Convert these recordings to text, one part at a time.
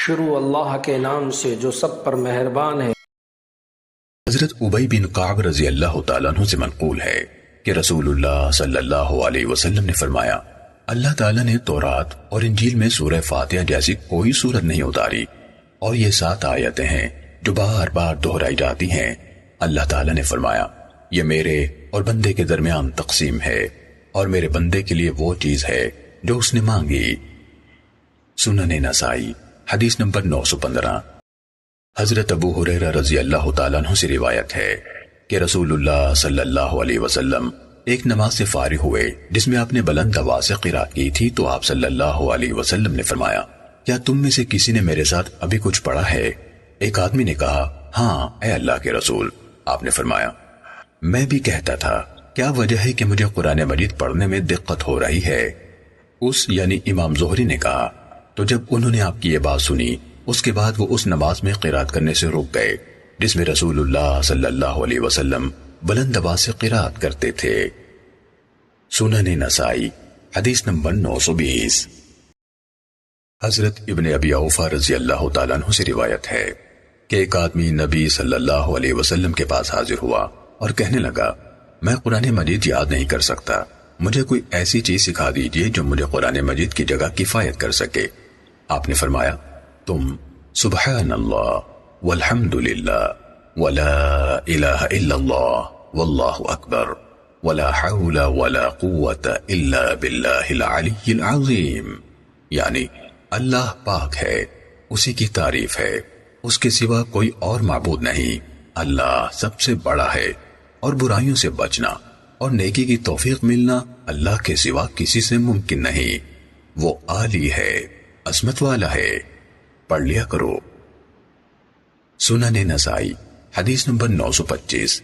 شروع اللہ کے نام سے جو سب پر مہربان ہے۔ حضرت ابی بن کعب رضی اللہ تعالیٰ عنہ سے منقول ہے کہ رسول اللہ صلی اللہ علیہ وسلم نے فرمایا، اللہ تعالیٰ نے تورات اور انجیل میں سورہ فاتحہ جیسی کوئی سورت نہیں اتاری، اور یہ 7 آیتیں ہیں جو بار بار دہرائی جاتی ہیں۔ اللہ تعالیٰ نے فرمایا، یہ میرے اور بندے کے درمیان تقسیم ہے، اور میرے بندے کے لیے وہ چیز ہے جو اس نے مانگی۔ سنن نسائی حدیث نمبر 915۔ حضرت ابو ہریرہ رضی اللہ تعالیٰ عنہ سے روایت ہے کہ رسول اللہ صلی اللہ علیہ وسلم ایک نماز سے فارغ ہوئے جس میں آپ نے بلند آواز سے قرات کی تھی، تو آپ صلی اللہ علیہ وسلم نے فرمایا، کیا تم میں سے کسی نے میرے ساتھ ابھی کچھ پڑھا ہے؟ ایک آدمی نے کہا، ہاں اے اللہ کے رسول۔ آپ نے فرمایا، میں بھی کہتا تھا کیا وجہ ہے کہ مجھے قرآن مجید پڑھنے میں دقت ہو رہی ہے؟ اس یعنی امام زہری نے کہا، تو جب انہوں نے آپ کی یہ بات سنی اس کے بعد وہ اس نماز میں قرات کرنے سے رک گئے جس میں رسول اللہ صلی اللہ علیہ وسلم بلند آواز سے قرات کرتے تھے۔ سنن نسائی حدیث نمبر 920۔ حضرت ابن ابی اوفا رضی اللہ تعالیٰ عنہ سے روایت ہے کہ ایک آدمی نبی صلی اللہ علیہ وسلم کے پاس حاضر ہوا اور کہنے لگا، میں قرآن مجید یاد نہیں کر سکتا، مجھے کوئی ایسی چیز سکھا دیجئے جو مجھے قرآن مجید کی جگہ کفایت کر سکے۔ آپ نے فرمایا، تم سبحان اللہ والحمد للہ ولا الہ الا اللہ واللہ اکبر ولا حول ولا قوة الا باللہ العلی العظیم، یعنی اللہ پاک ہے، اسی کی تعریف ہے، اس کے سوا کوئی اور معبود نہیں، اللہ سب سے بڑا ہے، اور برائیوں سے بچنا اور نیکی کی توفیق ملنا اللہ کے سوا کسی سے ممکن نہیں، وہ عالی ہے، عظمت والا ہے، پڑھ لیا کرو۔ سنن نسائی حدیث نمبر 925۔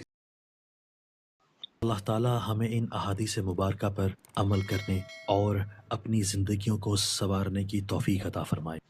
اللہ تعالیٰ ہمیں ان احادیث مبارکہ پر عمل کرنے اور اپنی زندگیوں کو سنوارنے کی توفیق عطا فرمائے۔